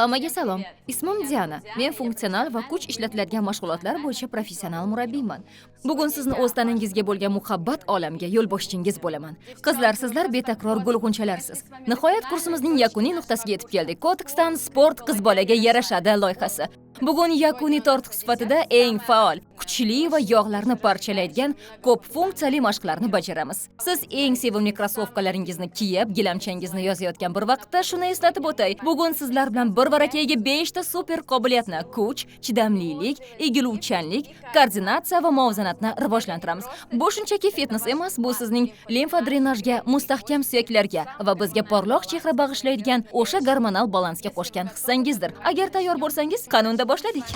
Hammaga salom. Ismim Diana. Men funksional va kuch ishlatiladigan mashg'ulotlar bo'yicha professional murabbiyman. Bugun sizni o'z tanangizga bo'lgan muhabbat olamiga yo'lboshchingiz bo'laman. Qizlar, sizlar betakror gulg'unchalarsiz. Nihoyat kursimizning yakuniy nuqtasiga yetib keldik. Kodeksdan sport qiz bolaga yarashadi loyihasi. Bugun yakuniy tortiq sifatida eng faol, kuchli va yog'larni parchalaydigan ko'p funksiyali mashqlarni bajaramiz. Siz eng sevimli krossovkalaringizni kiyib, gilamchangizni yozayotgan bir vaqtda shuni eslatib o'tay. Bugun sizlar bilan bir barakayga 5 ta super qobiliyatni, kuch, chidamlilik, egiluvchanlik, koordinatsiya va muvozanatni rivojlantiramiz. Bu shunchaki fitness emas, bu sizning limfa drenajga, mustahkam suyaklarga va bizga porloq chehra bag'ishlaydigan o'sha gormonal balansga qo'shgan hissangizdir. Agar tayyor bo'lsangiz, qanunda boshladik.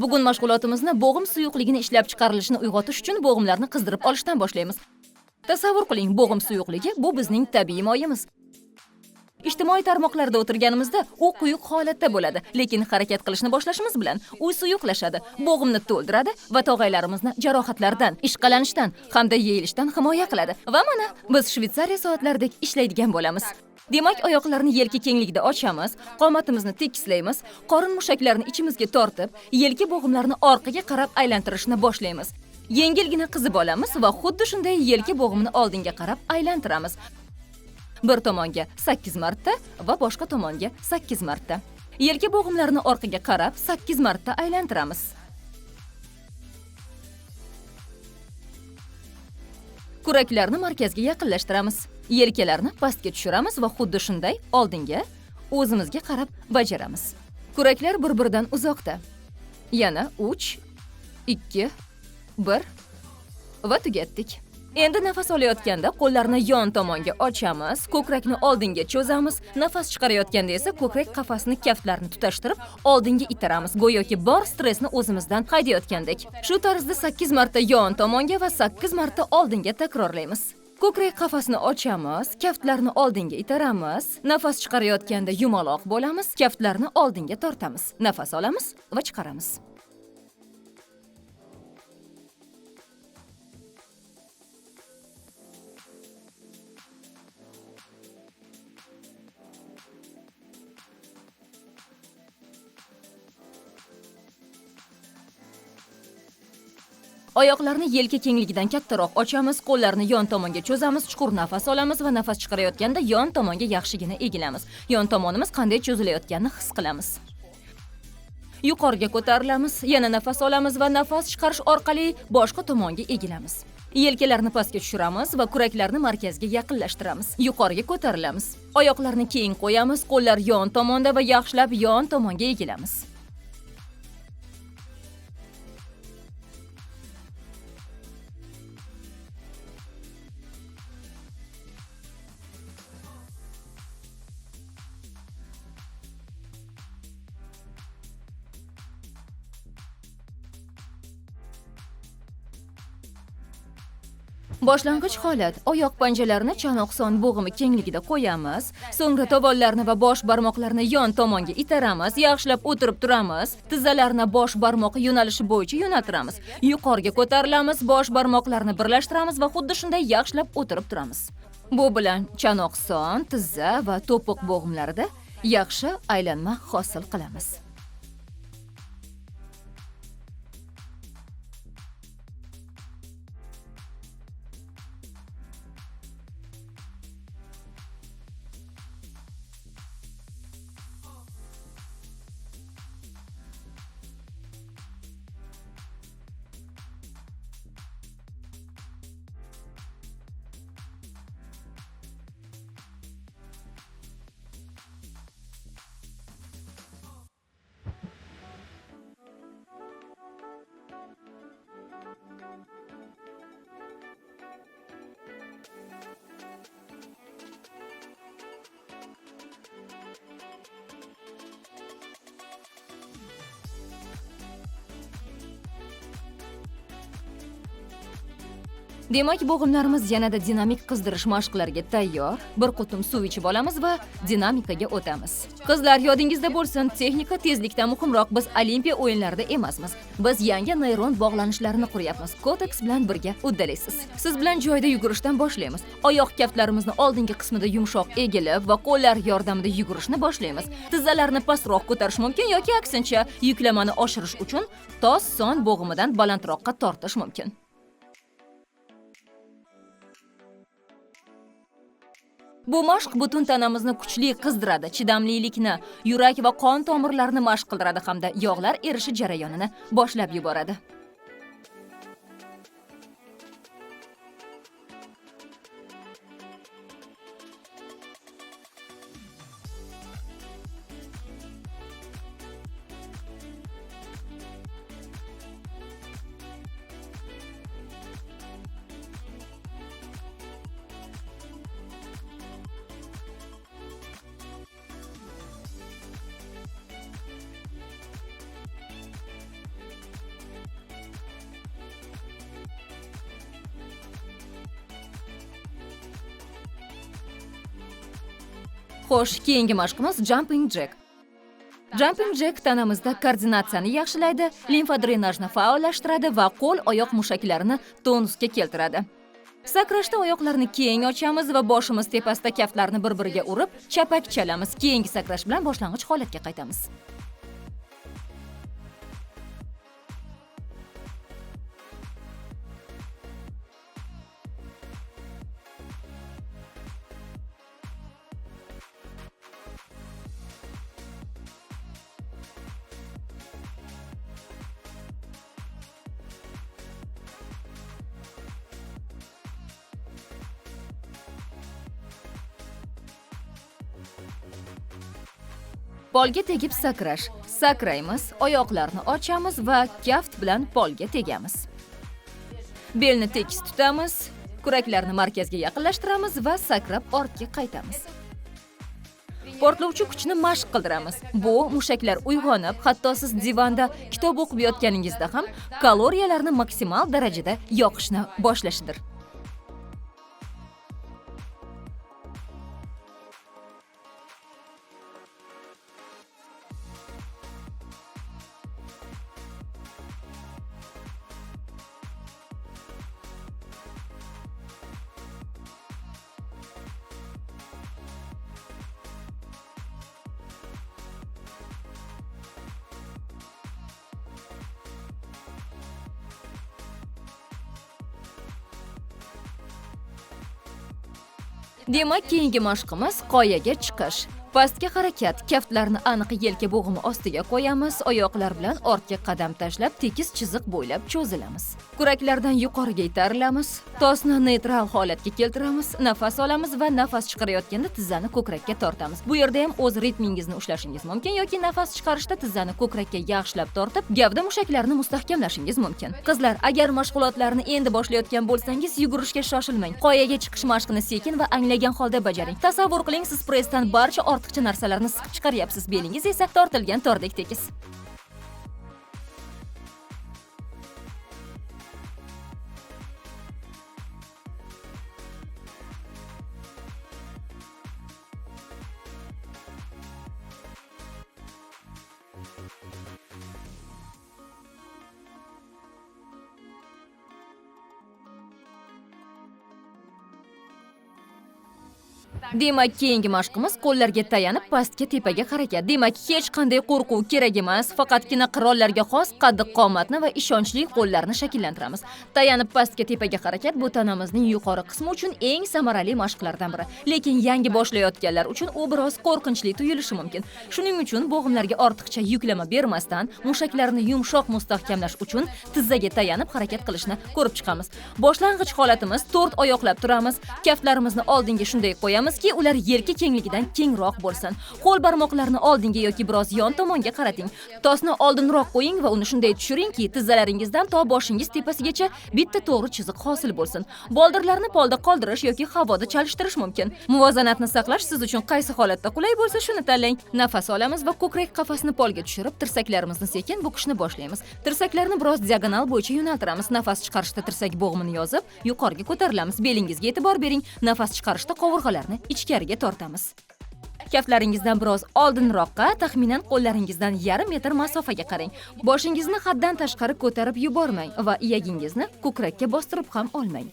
Bugun mashg'ulotimizni bo'g'im suyuqligini ishlab chiqarilishini uyg'otish uchun bo'g'imlarni qizdirib olishdan boshlaymiz. Tasavvur qiling, bo'g'im suyuqligi bu bizning tabiiy moyimiz. Ijtimoiy tarmoqlarda o'tirganimizda u quyuq holatda bo'ladi, lekin harakat qilishni boshlashimiz bilan u suyuqlashadi, bo'g'imni to'ldiradi va tog'aylarimizni jarohatlardan, ishqalanishdan hamda yeyilishdan himoya qiladi. Va mana, biz Shvetsariya soatlaridek ishlaydigan bo'lamiz. Demak, oyoqlarni yelka kengligida ochamiz, qomatimizni tekislaymiz, qorin mushaklarini ichimizga tortib, yelka bo'g'imlarni orqaga qarab aylantirishni boshlaymiz. Yengilgina qizib olamiz va xuddi shunday yelka bo'g'imini oldinga qarab aylantiramiz. Bir tomonga 8 marta va boshqa tomonga 8 marta. Yelka bo'g'imlarini orqaga qarab 8 marta aylantiramiz. Kuraklarni markazga yaqinlashtiramiz. Yelkalarni pastga tushiramiz va xuddi shunday oldinga o'zimizga qarab bajaramiz. Kuraklar bir-biridan uzoqda. Yana 3, 2, 1 va tugatdik. Endi nafas olayotganda qo'llarni yon tomonga ochamiz, ko'krakni oldinga cho'zamiz, nafas chiqarayotganda esa ko'krak qafasini kaftlarni tutashtirib, oldinga itaramiz, go'yoki bor stressni o'zimizdan haydayotgandek. Shu tarzda 8 marta yon tomonga va 8 marta oldinga takrorlaymiz. Ko'krak qafasini ochamiz, kaftlarni oldinga itaramiz, nafas chiqarayotganda yumaloq bo'lamiz, kaftlarni oldinga tortamiz, nafas olamiz va chiqaramiz. Oyoqlarni yelka kengligidan kattaroq ochamiz, qo'llarni yon tomonga cho'zamiz, chuqur nafas olamiz va nafas chiqarayotganda yon tomonga yaxshigina egilamiz. Yon tomonimiz qanday cho'zilayotganini his qilamiz. Yuqoriga ko'tarilamiz, yana nafas olamiz va nafas chiqarish orqali boshqa tomonga egilamiz. Yelkalarni pastga tushiramiz va kuraklarni markazga yaqinlashtiramiz. Yuqoriga ko'tarilamiz. Oyoqlarni keng qo'yamiz, qo'llar yon tomonda va yaxshilab yon tomonga egilamiz. Boshlang'ich holat. Oyoq panjalarini chanoq son bo'g'imi kengligida qo'yamiz, so'ngra tovonlarni va bosh barmoqlarni yon tomonga itaramiz, yaxshilab o'tirib turamiz, tizzalarni bosh barmoq yo'nalishi bo'yicha yo'naltiramiz. Yuqoriga ko'tarilamiz, bosh barmoqlarni birlashtiramiz va xuddi shunday yaxshilab o'tirib turamiz. Bu bilan chanoq son, tizza va to'piq bo'g'imlarida yaxshi aylanma hosil qilamiz. Demak, bo'g'imlarimiz yanada dinamik qizdirish mashqlariga tayyor. Bir qutum suv ichib olamiz va dinamikaga o'tamiz. Qizlar, yodingizda bo'lsin, texnika tezlikdan muhimroq. Biz Olimpiya o'yinlarida emasmiz. Biz yangi neyron bog'lanishlarini quryapmiz. Kodex bilan birga uddalaysiz. Siz bilan joyda yugurishdan boshlaymiz. Oyoq kaftlarimizni oldingi qismida yumshoq egilib va qo'llar yordamida yugurishni boshlaymiz. Tizzalarni pastroq ko'tarish mumkin yoki aksincha, yuklamani oshirish uchun tos son bo'g'imidan balandroqqa tortish mumkin. Bu mashq butun tanamizni kuchli qizdiradi, chidamlilikni, yurak va qon tomirlarini mashq qildiradi hamda yog'lar erishi jarayonini boshlab yuboradi. Xo'sh, keyingi mashqimiz jumping jack. Jumping jack tanamizda koordinatsiyani yaxshilaydi, limfa drenajni faollashtiradi va qo'l-oyoq mushaklarini tonusga keltiradi. Sakrashda oyoqlarni keng ochamiz va boshimiz tepasida kaftlarni bir-biriga urib, chapak chalamiz. Keyingi sakrash bilan boshlang'ich holatga qaytamiz. Polga tegib sakrash. Sakraymiz, oyoqlarni ochamiz va kaft bilan polga tegamiz. Belni tekis tutamiz, kuraklarni markazga yaqinlashtiramiz va sakrab ortga qaytamiz. Portlovchi kuchni mashq qildiramiz. Bu mushaklar uyg'onib, hatto siz divanda kitob o'qib yotganingizda ham kaloriyalarni maksimal darajada yoqishni boshlashidir. Demak, keyingi mashqimiz qoyaga chiqish. Pastga harakat, kaftlarni aniq yelka bo'g'imi ostiga qo'yamiz, oyoqlar bilan ortga qadam tashlab, tekis chiziq bo'ylab cho'zilamiz. Kuraklardan yuqoriga itarilamiz, tosni neytral holatga keltiramiz, nafas olamiz va nafas chiqarayotganda tizzani ko'krakka tortamiz. Bu yerda ham o'z ritmingizni ushlashingiz mumkin yoki nafas chiqarishda tizzani ko'krakka yaxshilab tortib, gavda mushaklarini mustahkamlashingiz mumkin. Qizlar, agar mashg'ulotlarni endi boshlayotgan bo'lsangiz, yugurishga shoshilmang. Qoyaga chiqish mashqini sekin va anglagan holda bajaring. Tasavvur qiling, siz pressdan barcha ortiqcha narsalarni siqib chiqaryapsiz, belingiz esa tortilgan tordek tekis. Demak, keyingi mashqimiz qo'llarga tayanib pastga tepaga harakat. Demak, hech qanday qo'rquv kerak emas, faqatgina qirollarga xos qaddi-qomatni va ishonchli qo'llarni shakllantiramiz. Tayanib pastga tepaga harakat bu tanamizning yuqori qismi uchun eng samarali mashqlardan biri. Lekin yangi boshlayotganlar uchun u biroz qo'rqinchli tuyulishi mumkin. Shuning uchun bo'g'imlarga ortiqcha yuklama bermasdan, mushaklarni yumshoq mustahkamlash uchun tizzaga tayanib harakat qilishni ko'rib chiqamiz. Boshlang'ich holatimiz 4 oyoqlab turamiz, kaftlarimizni oldinga shunday qo'yamiz Istamizki, ular yelka kengligidan kengroq bo'lsin. Qo'l barmoqlarni oldinga yoki biroz yon tomonga qarating. Tosni oldinroq qo'ying va uni shunday tushiringki, tizzalaringizdan to boshingiz tepasigacha bitta to'g'ri chiziq hosil bo'lsin. Boldirlarni polda qoldirish yoki havoda chalishtirish mumkin. Muvozanatni saqlash siz uchun qaysi holatda qulay bo'lsa, shuni tanlang. Nafas olamiz va ko'krak qafasini polga tushirib, tirsaklarimizni sekin bukishni boshlaymiz. Tirsaklarni biroz diagonal bo'yicha yo'naltiramiz. Nafas chiqarishda tirsak bo'g'mini yozib, yuqoriga ko'tarilamiz. Belingizga e'tibor bering. Nafas chiqarishda qovurg'alarni ichkariga tortamiz. Kaftlaringizdan biroz oldinroqqa, taxminan qo'llaringizdan yarim metr masofaga qarang. Boshingizni haddan tashqari ko'tarib yubormang va iyagingizni ko'krakka bostirib ham olmang.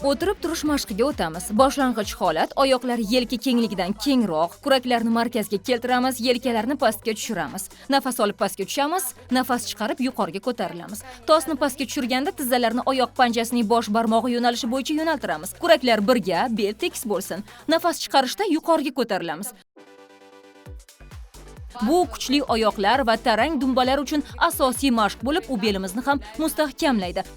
O'tirib turish mashqiga o'tamiz. Boshlang'ich holat: oyoqlar yelka kengligidan kengroq, kuraklarni markazga keltiramiz, yelkalarni pastga tushiramiz. Nafas olib pastga tushamiz, nafas chiqarib yuqoriga ko'tarilamiz. Tosni pastga tushirganda tizzalarni oyoq panjasining bosh barmog'i yo'nalishi bo'yicha yo'naltiramiz. Kuraklar birga, bel tekis bo'lsin. Nafas chiqarishda yuqoriga ko'tarilamiz. Bu kuchli oyoqlar va tarang dumbalar uchun asosiy mashq bo'lib, u belimizni ham mustahkamlaydi.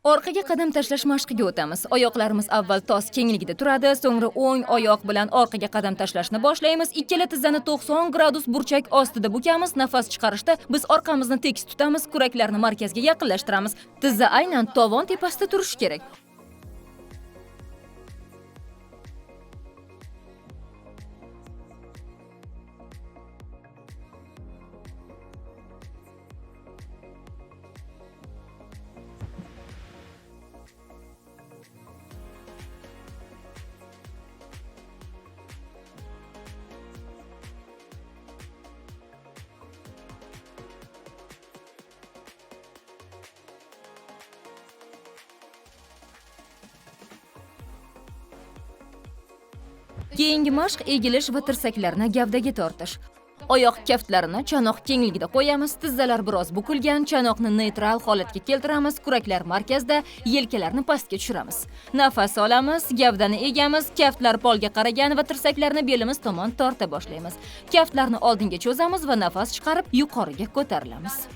Orqaga qadam tashlash mashqiga o'tamiz. Oyoqlarimiz avval tos kengligida turadi, so'ngra o'ng oyoq bilan orqaga qadam tashlashni boshlaymiz. Ikkala tizzani 90 gradus burchak ostida bukamiz. Nafas chiqarishda biz orqamizni tekis tutamiz, kuraklarni markazga yaqinlashtiramiz. Tizza aynan tovon tepasida turishi kerak. Keyingi mashq egilish va tirsaklarni gavdaga tortish. Oyoq kaftlarini chanoq kengligida qo'yamiz, tizzalar biroz bukilgan, chanoqni neytral holatga keltiramiz, kuraklar markazda, yelkalarni pastga tushiramiz. Nafas olamiz, gavdani egamiz, kaftlar polga qaragan va tirsaklarni belimiz tomon torta boshlaymiz. Kaftlarni oldinga cho'zamiz va nafas chiqarib yuqoriga ko'tarilamiz.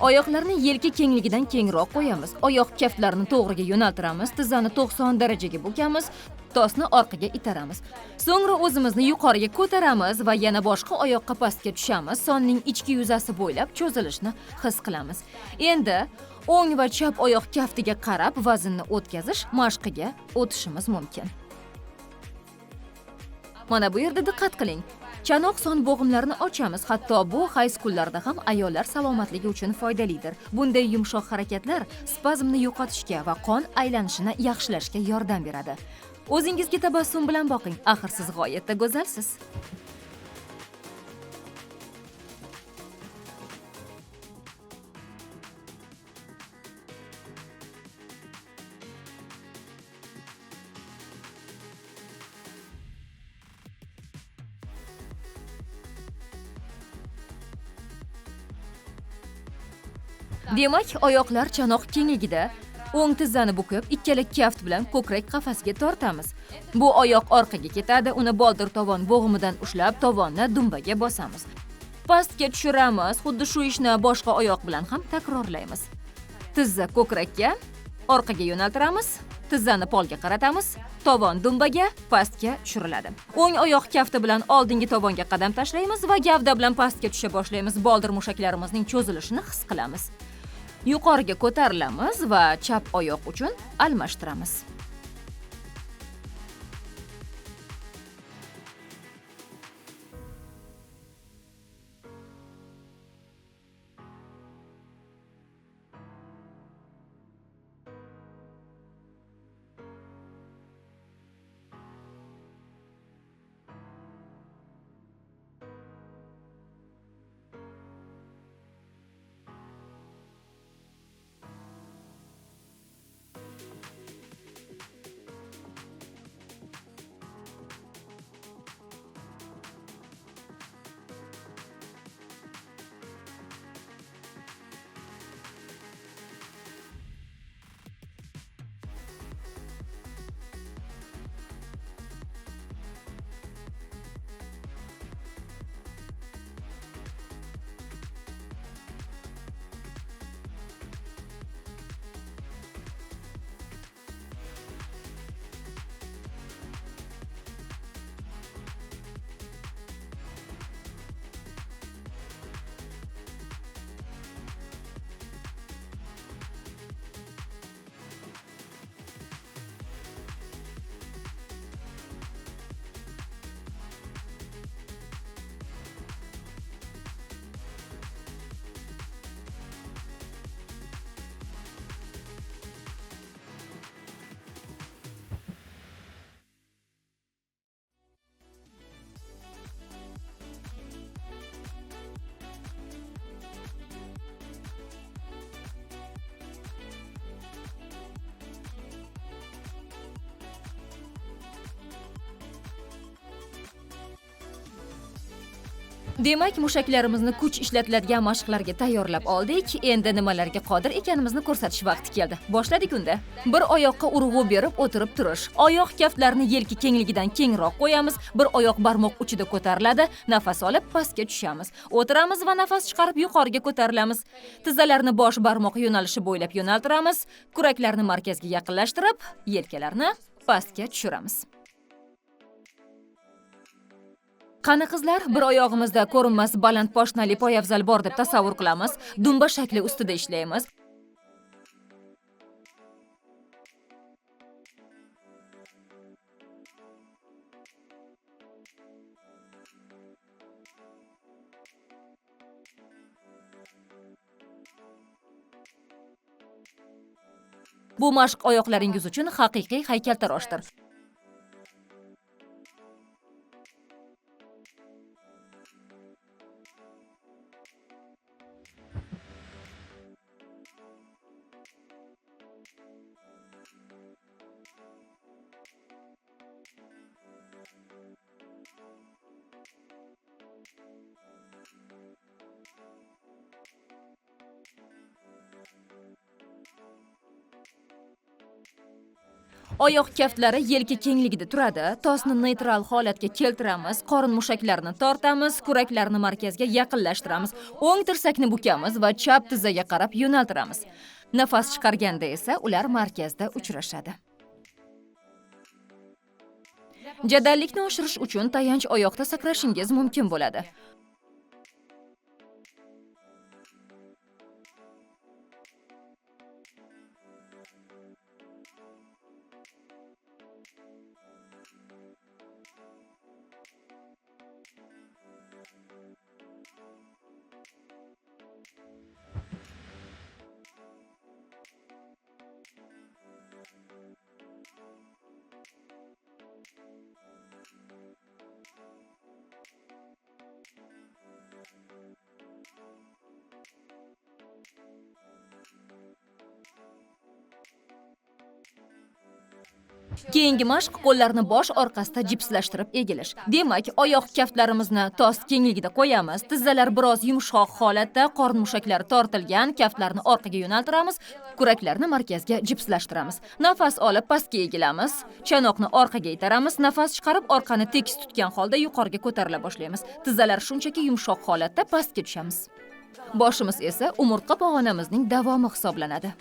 Oyoqlarni yelka kengligidan kengroq qo'yamiz. Oyoq kaftlarini to'g'riga yo'naltiramiz, tizzani 90 darajaga bukamiz, tosni orqaga itaramiz. So'ngra o'zimizni yuqoriga ko'taramiz va yana boshqa oyoqqa pastga tushamiz. Sonning ichki yuzasi bo'ylab cho'zilishni his qilamiz. Endi o'ng va chap oyoq kaftiga qarab vaznni o'tkazish mashqiga o'tishimiz mumkin. Mana bu yerda diqqat qiling. Chanoq son bo'g'imlarini ochamiz. Hatto bu hayz kunlarida ham ayollar salomatligi uchun foydalidir. Bunday yumshoq harakatlar spazmni yo'qotishga va qon aylanishini yaxshilashga yordam beradi. O'zingizga tabassum bilan boqing. Axir siz g'oyatda go'zalsiz. Demak, oyoqlar chanoq kengligida. O'ng tizzani bukib, ikkala kaft bilan ko'krak qafasiga tortamiz. Bu oyoq orqaga ketadi, uni boldir tovon bo'g'imidan ushlab, tovonni dumbaga bosamiz. Pastga tushiramiz, xuddi shu ishni boshqa oyoq bilan ham takrorlaymiz. Tizza ko'krakka, orqaga yo'naltiramiz, tizzani polga qaratamiz, tovon dumbaga, pastga tushiriladi. O'ng oyoq kafti bilan oldingi tovonga qadam tashlaymiz va gavda bilan pastga tusha boshlaymiz. Boldir mushaklarimizning cho'zilishini his qilamiz. Yuqoriga ko'tarilamiz va chap oyoq uchun almashtiramiz. Demak, mushaklarimizni kuch ishlatiladigan mashqlarga tayyorlab oldik. Endi nimalarga qodir ekanimizni ko'rsatish vaqti keldi. Boshladik unda. Bir oyoqqa urg'u berib o'tirib turish. Oyoq kaftlarini yelka kengligidan kengroq qo'yamiz. Bir oyoq barmoq uchida ko'tariladi. Nafas olib pastga tushamiz. O'tiramiz va nafas chiqarib yuqoriga ko'tarilamiz. Tizzalarni bosh barmoq yo'nalishi bo'ylab yo'naltiramiz. Kuraklarni markazga yaqinlashtirib, yelkalarni pastga tushiramiz. Qani qizlar, bir oyog'imizda ko'rinmas baland poshnali poyafzal bor deb tasavvur qilamiz. Dumba shakli ustida ishlaymiz. Bu mashq oyoqlaringiz uchun haqiqiy haykaltaroshdir. Oyoq kaftlari yelka kengligida turadi. Tosni neytral holatga keltiramiz. Qorin mushaklarini tortamiz, kuraklarni markazga yaqinlashtiramiz. O'ng tirsakni bukamiz va chap tizzaga qarab yo'naltiramiz. Nafas chiqarganda esa ular markazda uchrashadi. Jadallikni oshirish uchun tayanch oyoqda sakrashingiz mumkin bo'ladi. Keyingi mashq qo'llarni bosh orqasida jipslashtirib egilish. Demak, oyoq kaftlarimizni tos kengligida qo'yamiz. Tizzalar biroz yumshoq holatda, qorin mushaklari tortilgan, kaftlarni orqaga yo'naltiramiz, kuraklarni markazga jipslashtiramiz. Nafas olib pastga egilamiz, chanoqni orqaga itaramiz, nafas chiqarib orqani tekis tutgan holda yuqoriga ko'tarila boshlaymiz. Tizzalar shunchaki yumshoq holatda pastga tushamiz. Boshimiz esa umurtqa pog'onamizning davomi hisoblanadi.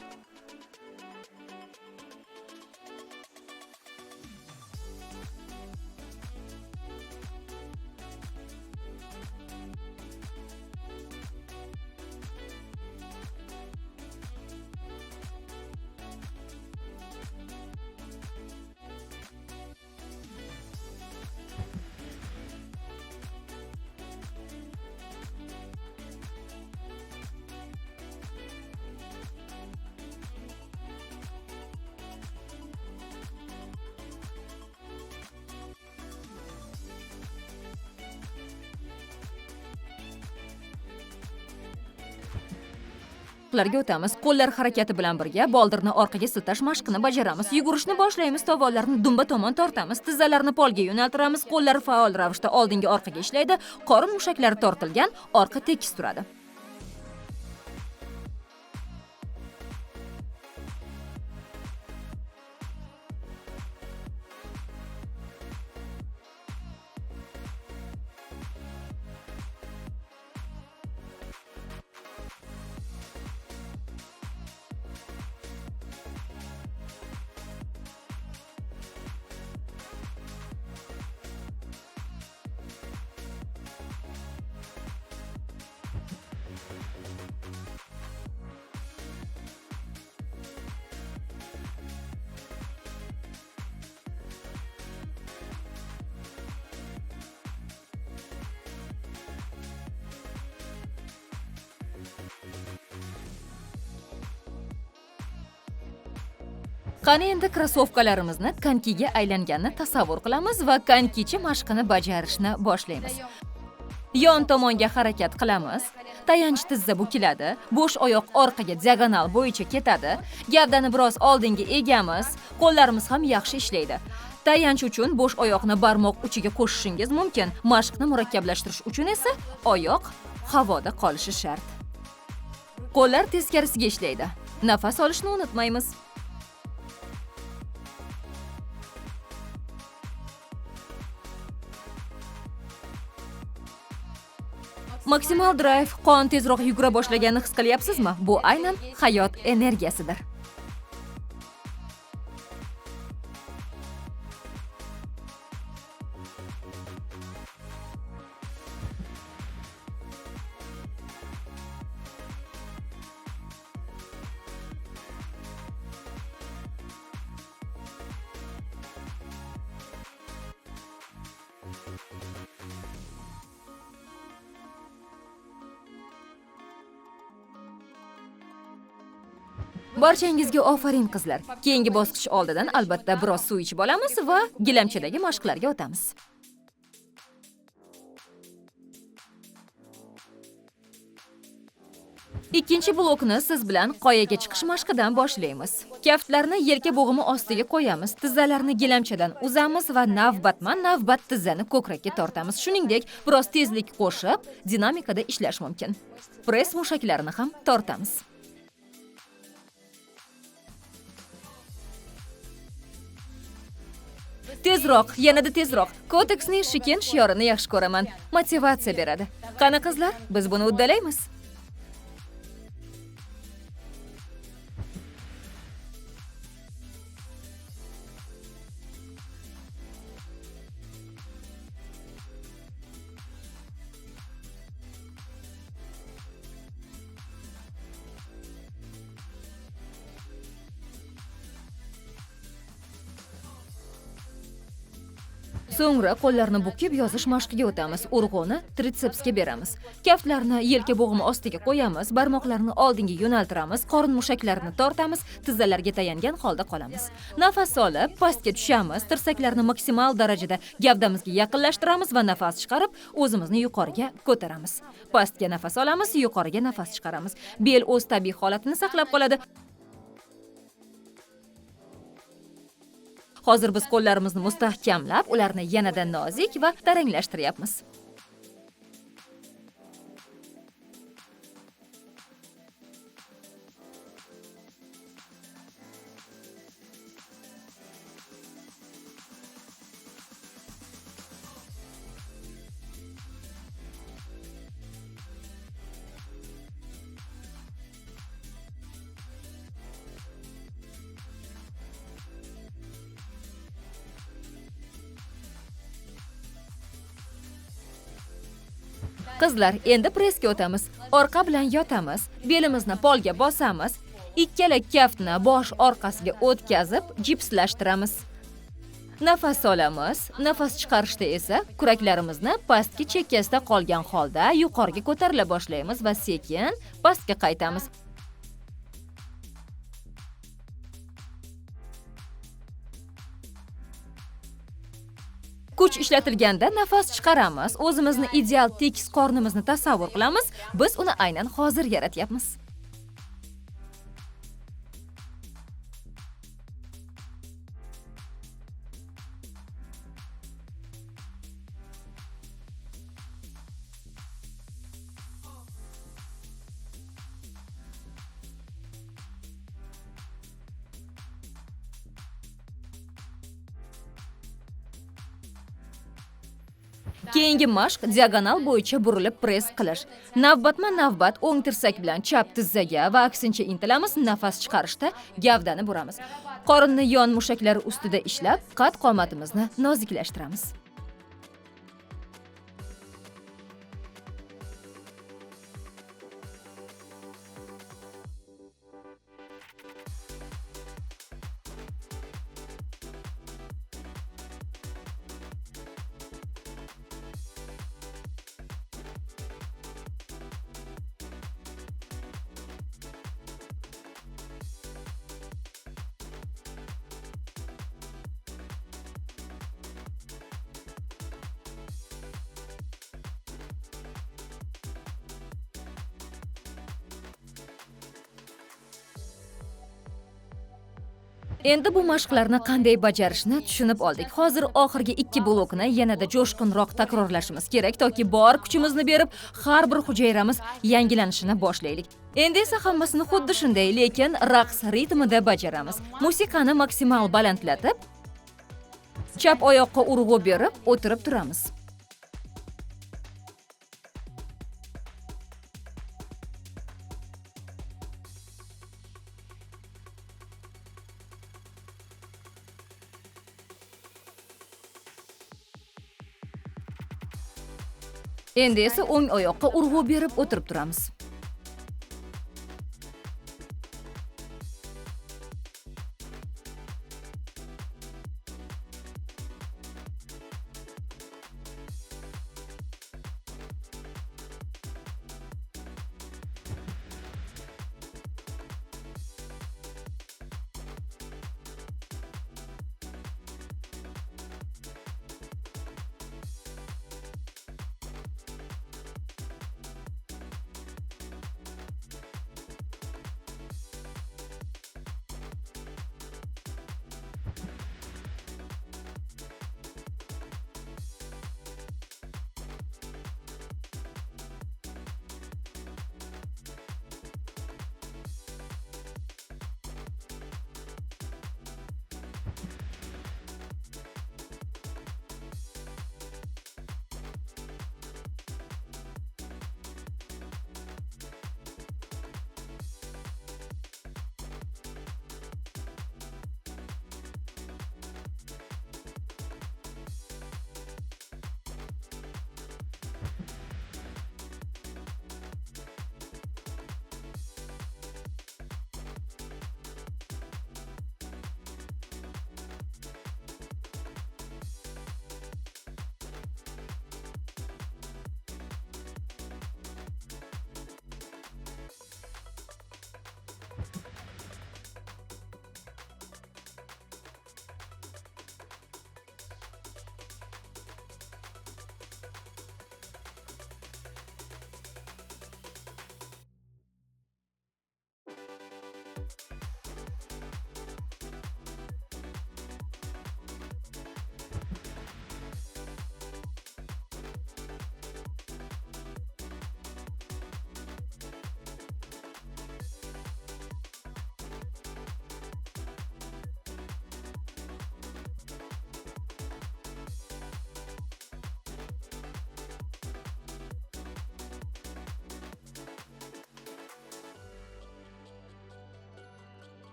Larga o'tamiz. Qo'llar harakati bilan birga boldirni orqaga siltash mashqini bajaramiz. Yugurishni boshlaymiz, tovonlarni dumba tomon tortamiz, tizzalarni polga yo'naltiramiz, qo'llar faol ravishda oldinga orqaga ishlaydi, qorin mushaklari tortilgan, orqa tekis turadi. Qani endi krossovkalarimizni konkiga aylanganini tasavvur qilamiz va konkichi mashqini bajarishni boshlaymiz. Yon tomonga harakat qilamiz. Tayanch tizza bukiladi, bo'sh oyoq orqaga diagonal bo'yicha ketadi, gavdani biroz oldinga egamiz, qo'llarimiz ham yaxshi ishlaydi. Tayanch uchun bo'sh oyoqni barmoq uchiga qo'shishingiz mumkin. Mashqni murakkablashtirish uchun esa oyoq havoda qolishi shart. Qo'llar teskarisiga ishlaydi. Nafas olishni unutmaymiz. Maksimal drive, qon tezroq yugura boshlaganini his qilyapsizmi? Bu aynan hayot energiyasidir. Barchangizga ofarin qizlar. Keyingi bosqich oldidan albatta biroz suv ichib olamiz va gilamchadagi mashqlarga o'tamiz. Ikkinchi blokni siz bilan qoyaga chiqish mashqidan boshlaymiz. Kaftlarni yelka bo'g'imi ostiga qo'yamiz, tizzalarni gilamchadan uzamiz va navbat tizzani ko'krakka tortamiz. Shuningdek, biroz tezlik qo'shib, dinamikada ishlash mumkin. Press mushaklarini ham tortamiz. Tezroq, yanada tezroq. Kodeksning shikin shiorini yaxshi ko'raman. Motivatsiya beradi. Qani qizlar, biz buni uddalaymiz. So'ngra qo'llarni bukib yozish mashqiga o'tamiz. Urg'uni tritsepsga beramiz. Kaftlarni yelka bo'g'imi ostiga qo'yamiz, barmoqlarni oldinga yo'naltiramiz, qorin mushaklarini tortamiz, tizzalarga tayangan holda qolamiz. Nafas olib, pastga tushamiz, tirsaklarni maksimal darajada gavdamizga yaqinlashtiramiz va nafas chiqarib, o'zimizni yuqoriga ko'taramiz. Pastga nafas olamiz, yuqoriga nafas chiqaramiz. Bel o'z tabiiy holatini saqlab qoladi. Hozir biz qo'llarimizni mustahkamlab, ularni yanada nozik va taranglashtiryapmiz. Qizlar, endi pressga o'tamiz. Orqa bilan yotamiz, belimizni polga bosamiz, ikkala kaftni bosh orqasiga o'tkazib, gipslashtiramiz. Nafas olamiz. Nafas chiqarishda esa kuraklarimizni pastki chekkasida qolgan holda yuqoriga ko'tarila boshlaymiz va sekin pastga qaytamiz. Kuch ishlatilganda nafas chiqaramiz, o'zimizni ideal tekis qornimizni tasavvur qilamiz, biz uni aynan hozir yaratyapmiz. Keyingi mashq diagonal bo'yicha burilib press qilish. Navbatma-navbat o'ng tirsak bilan chap tizzaga va aksincha intilamiz, nafas chiqarishda gavdani buramiz. Qorinni yon mushaklari ustida ishlab, qad-qomatimizni noziklashtiramiz. Endi bu mashqlarni qanday bajarishni tushunib oldik. Hozir oxirgi 2 blokni yanada jo'shqinroq takrorlashimiz kerak toki bor kuchimizni berib, har bir hujayramiz yangilanishini boshlaylik. Endi esa hammasini xuddi shunday, lekin raqs ritmida bajaramiz. Musiqani maksimal balandlatib, chap oyoqqa urg'u berib, o'tirib turamiz. Endi esa o'ng oyoqqa urg'u berib o'tirib turamiz.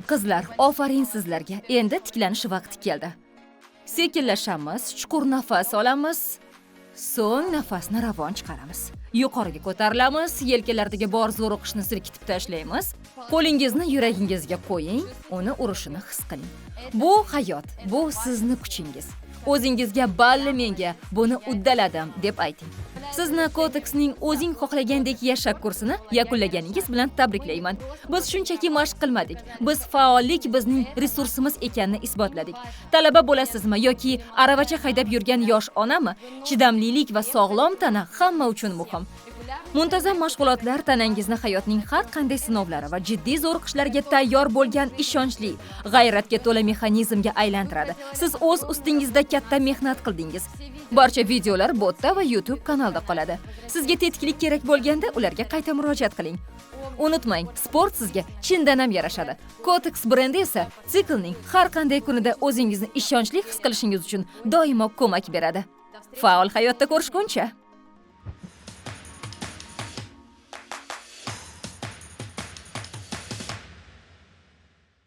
Qizlar, ofarin sizlarga. Endi tiklanish vaqti keldi. Sekinlashamiz, chuqur nafas olamiz. So'ng nafasni ravon chiqaramiz. Yuqoriga ko'tarilamiz, yelkalardagi bor zo'riqishni silkitib tashlaymiz. Qo'lingizni yuragingizga qo'ying, uni urishini his qiling. Bu hayot, bu sizni kuchingiz. O'zingizga balli menga buni uddaladim deb ayting. Sizni Koteksning o'zing xohlagandek yasha kursini yakunlaganingiz bilan tabriklayman. Biz shunchaki mashq qilmadik. Biz faollik bizning resursimiz ekanini isbotladik. Talaba bo'lasizmi yoki aravacha haydab yurgan yosh onami, chidamlilik va sog'lom tana hamma uchun muhim. Muntazam mashg'ulotlar tanangizni hayotning har qanday sinovlari va jiddiy zo'riqishlarga tayyor bo'lgan ishonchli, g'ayratga to'la mexanizmga aylantiradi. Siz o'z ustingizda katta mehnat qildingiz. Barcha videolar botda va YouTube kanalda qoladi. Sizga tetiklik kerak bo'lganda ularga qayta murojaat qiling. Unutmang, sport sizga chindan ham yarashadi. Kotex brendi esa siklning har qanday kunida o'zingizni ishonchli his qilishingiz uchun doimo ko'mak beradi. Faol hayotda ko'rishguncha!